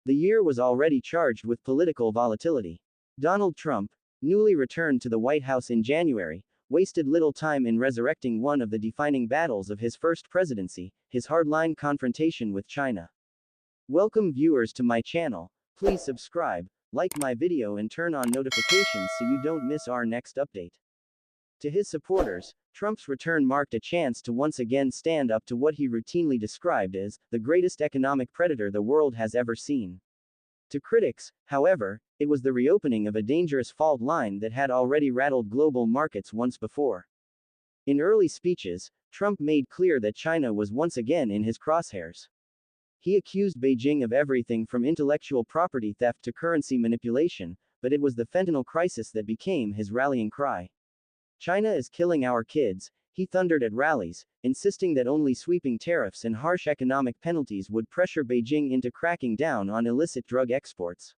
The year was already charged with political volatility. Donald Trump, newly returned to the White House in January, wasted little time in resurrecting one of the defining battles of his first presidency, his hardline confrontation with China. Welcome viewers to my channel. Please subscribe, like my video and turn on notifications so you don't miss our next update. To his supporters, Trump's return marked a chance to once again stand up to what he routinely described as the greatest economic predator the world has ever seen. To critics, however, it was the reopening of a dangerous fault line that had already rattled global markets once before. In early speeches, Trump made clear that China was once again in his crosshairs. He accused Beijing of everything from intellectual property theft to currency manipulation, but it was the fentanyl crisis that became his rallying cry. China is killing our kids, he thundered at rallies, insisting that only sweeping tariffs and harsh economic penalties would pressure Beijing into cracking down on illicit drug exports.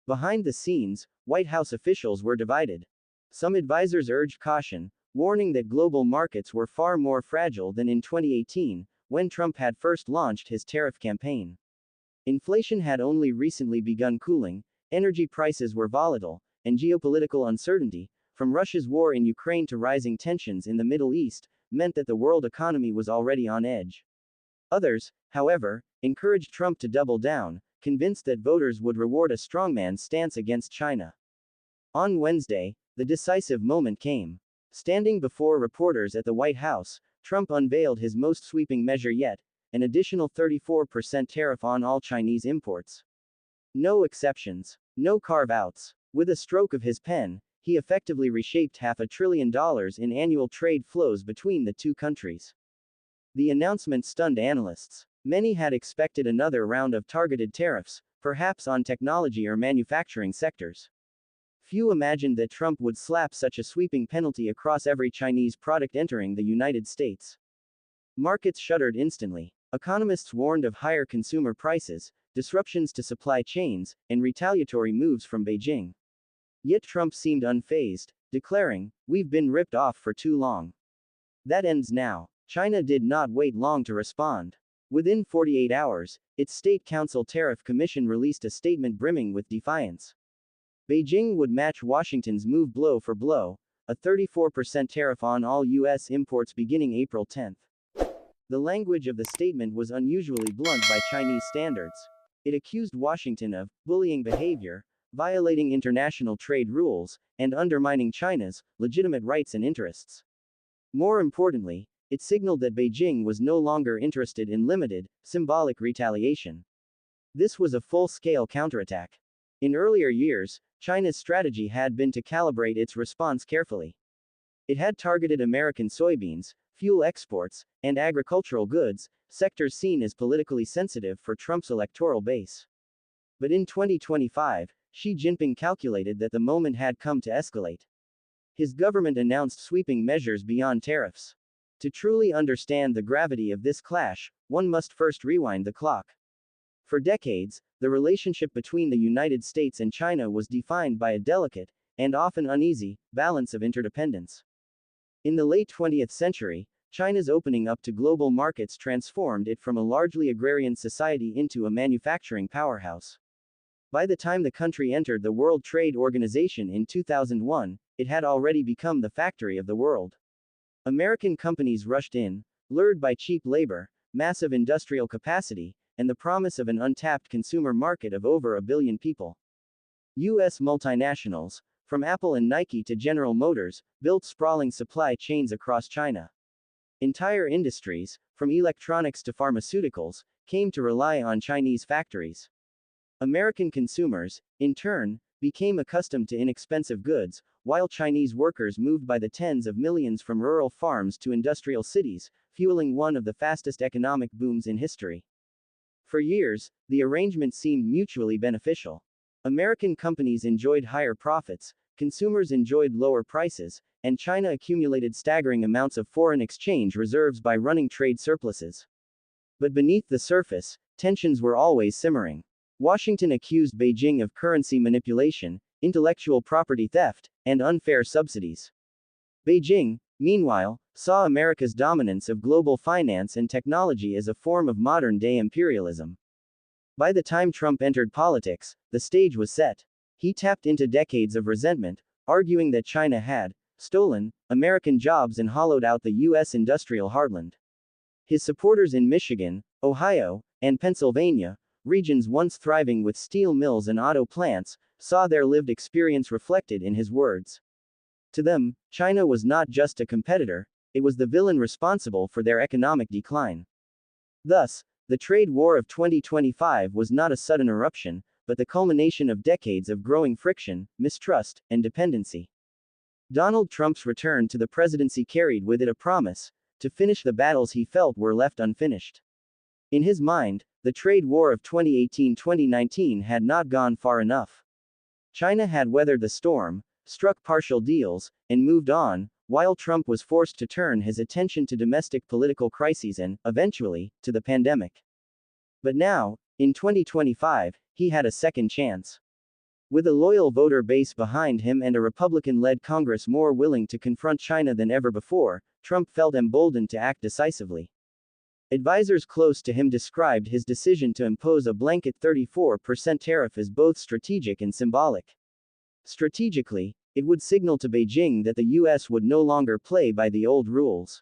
Behind the scenes, White House officials were divided. Some advisors urged caution, warning that global markets were far more fragile than in 2018, when Trump had first launched his tariff campaign. Inflation had only recently begun cooling, energy prices were volatile, and geopolitical uncertainty, from Russia's war in Ukraine to rising tensions in the Middle East, meant that the world economy was already on edge. Others, however, encouraged Trump to double down, convinced that voters would reward a strongman's stance against China. On Wednesday, the decisive moment came. Standing before reporters at the White House, Trump unveiled his most sweeping measure yet, an additional 34% tariff on all Chinese imports. No exceptions, no carve-outs. With a stroke of his pen, he effectively reshaped $500 billion in annual trade flows between the two countries. The announcement stunned analysts. Many had expected another round of targeted tariffs, perhaps on technology or manufacturing sectors. Few imagined that Trump would slap such a sweeping penalty across every Chinese product entering the United States. Markets shuddered instantly. Economists warned of higher consumer prices, disruptions to supply chains, and retaliatory moves from Beijing. Yet Trump seemed unfazed, declaring, "We've been ripped off for too long. That ends now." China did not wait long to respond. Within 48 hours, its State Council Tariff Commission released a statement brimming with defiance. Beijing would match Washington's move blow for blow, a 34% tariff on all U.S. imports beginning April 10. The language of the statement was unusually blunt by Chinese standards. It accused Washington of bullying behavior, violating international trade rules, and undermining China's legitimate rights and interests. More importantly, it signaled that Beijing was no longer interested in limited, symbolic retaliation. This was a full-scale counterattack. In earlier years, China's strategy had been to calibrate its response carefully. It had targeted American soybeans, fuel exports, and agricultural goods, sectors seen as politically sensitive for Trump's electoral base. But in 2025, Xi Jinping calculated that the moment had come to escalate. His government announced sweeping measures beyond tariffs. To truly understand the gravity of this clash, one must first rewind the clock. For decades, the relationship between the United States and China was defined by a delicate, and often uneasy, balance of interdependence. In the late 20th century, China's opening up to global markets transformed it from a largely agrarian society into a manufacturing powerhouse. By the time the country entered the World Trade Organization in 2001, it had already become the factory of the world. American companies rushed in, lured by cheap labor, massive industrial capacity, and the promise of an untapped consumer market of over 1 billion people. U.S. multinationals, from Apple and Nike to General Motors, built sprawling supply chains across China. Entire industries, from electronics to pharmaceuticals, came to rely on Chinese factories. American consumers, in turn, became accustomed to inexpensive goods, while Chinese workers moved by the tens of millions from rural farms to industrial cities, fueling one of the fastest economic booms in history. For years, the arrangement seemed mutually beneficial. American companies enjoyed higher profits, consumers enjoyed lower prices, and China accumulated staggering amounts of foreign exchange reserves by running trade surpluses. But beneath the surface, tensions were always simmering. Washington accused Beijing of currency manipulation, intellectual property theft, and unfair subsidies. Beijing, meanwhile, saw America's dominance of global finance and technology as a form of modern-day imperialism. By the time Trump entered politics, the stage was set. He tapped into decades of resentment, arguing that China had stolen American jobs and hollowed out the U.S. industrial heartland. His supporters in Michigan, Ohio, and Pennsylvania, regions once thriving with steel mills and auto plants, saw their lived experience reflected in his words. To them, China was not just a competitor, it was the villain responsible for their economic decline. Thus, the trade war of 2025 was not a sudden eruption, but the culmination of decades of growing friction, mistrust, and dependency. Donald Trump's return to the presidency carried with it a promise to finish the battles he felt were left unfinished. In his mind, the trade war of 2018-2019 had not gone far enough. China had weathered the storm, struck partial deals, and moved on, while Trump was forced to turn his attention to domestic political crises and, eventually, to the pandemic. But now, in 2025, he had a second chance. With a loyal voter base behind him and a Republican-led Congress more willing to confront China than ever before, Trump felt emboldened to act decisively. Advisors close to him described his decision to impose a blanket 34% tariff as both strategic and symbolic. Strategically, it would signal to Beijing that the U.S. would no longer play by the old rules.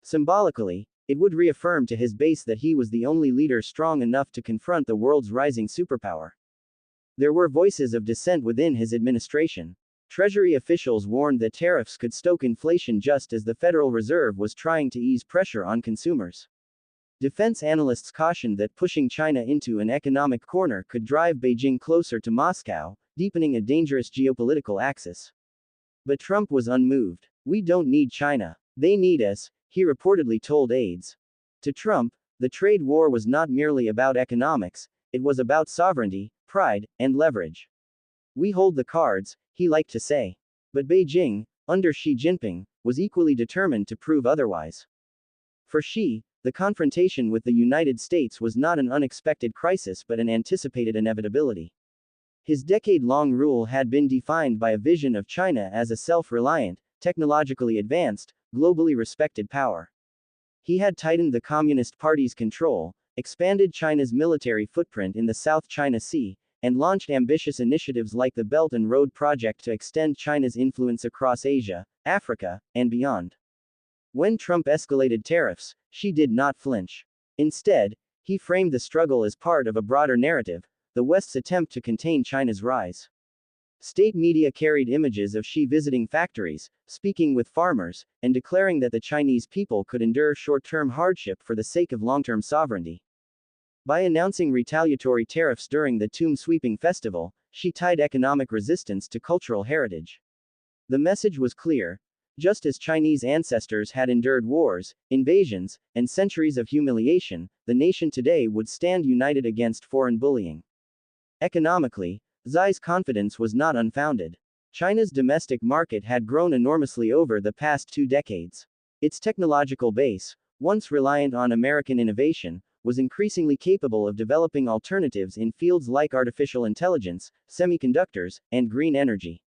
Symbolically, it would reaffirm to his base that he was the only leader strong enough to confront the world's rising superpower. There were voices of dissent within his administration. Treasury officials warned that tariffs could stoke inflation just as the Federal Reserve was trying to ease pressure on consumers. Defense analysts cautioned that pushing China into an economic corner could drive Beijing closer to Moscow, deepening a dangerous geopolitical axis. But Trump was unmoved. "We don't need China. They need us," he reportedly told aides. To Trump, the trade war was not merely about economics, it was about sovereignty, pride, and leverage. "We hold the cards," he liked to say. But Beijing, under Xi Jinping, was equally determined to prove otherwise. For Xi, the confrontation with the United States was not an unexpected crisis but an anticipated inevitability. His decade-long rule had been defined by a vision of China as a self-reliant, technologically advanced, globally respected power. He had tightened the Communist Party's control, expanded China's military footprint in the South China Sea, and launched ambitious initiatives like the Belt and Road Project to extend China's influence across Asia, Africa, and beyond. When Trump escalated tariffs, Xi did not flinch. Instead, he framed the struggle as part of a broader narrative, the West's attempt to contain China's rise. State media carried images of Xi visiting factories, speaking with farmers, and declaring that the Chinese people could endure short-term hardship for the sake of long-term sovereignty. By announcing retaliatory tariffs during the Tomb Sweeping Festival, Xi tied economic resistance to cultural heritage. The message was clear. Just as Chinese ancestors had endured wars, invasions, and centuries of humiliation, the nation today would stand united against foreign bullying. Economically, Xi's confidence was not unfounded. China's domestic market had grown enormously over the past 2 decades. Its technological base, once reliant on American innovation, was increasingly capable of developing alternatives in fields like artificial intelligence, semiconductors, and green energy.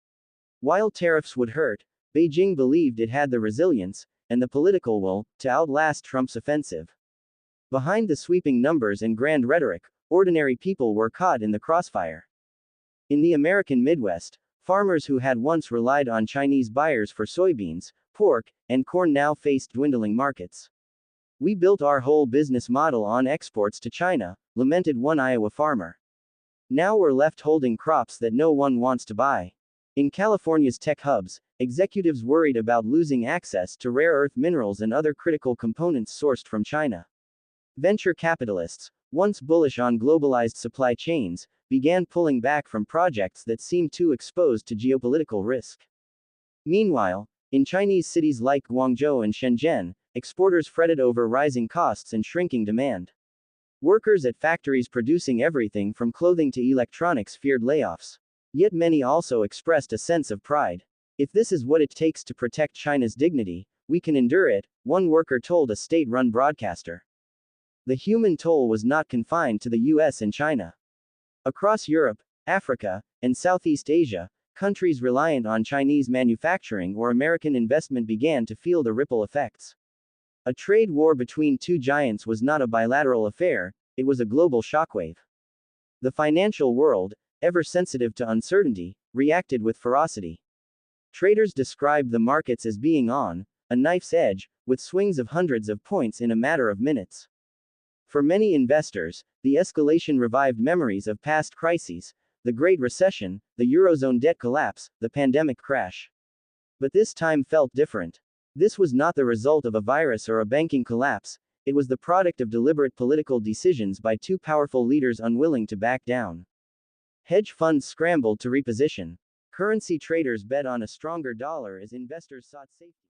While tariffs would hurt, Beijing believed it had the resilience and the political will to outlast Trump's offensive. Behind the sweeping numbers and grand rhetoric, ordinary people were caught in the crossfire. In the American Midwest, farmers who had once relied on Chinese buyers for soybeans, pork, and corn now faced dwindling markets. "We built our whole business model on exports to China," lamented one Iowa farmer. "Now we're left holding crops that no one wants to buy." In California's tech hubs, executives worried about losing access to rare earth minerals and other critical components sourced from China. Venture capitalists, once bullish on globalized supply chains, began pulling back from projects that seemed too exposed to geopolitical risk. Meanwhile, in Chinese cities like Guangzhou and Shenzhen, exporters fretted over rising costs and shrinking demand. Workers at factories producing everything from clothing to electronics feared layoffs. Yet many also expressed a sense of pride. "If this is what it takes to protect China's dignity, we can endure it," one worker told a state-run broadcaster. The human toll was not confined to the US and China. Across Europe, Africa, and Southeast Asia, countries reliant on Chinese manufacturing or American investment began to feel the ripple effects. A trade war between two giants was not a bilateral affair, it was a global shockwave. The financial world, ever sensitive to uncertainty, reacted with ferocity. Traders described the markets as being on a knife's edge, with swings of hundreds of points in a matter of minutes. For many investors, the escalation revived memories of past crises: the Great Recession, the Eurozone debt collapse, the pandemic crash. But this time felt different. This was not the result of a virus or a banking collapse, it was the product of deliberate political decisions by two powerful leaders unwilling to back down. Hedge funds scrambled to reposition. Currency traders bet on a stronger dollar as investors sought safety.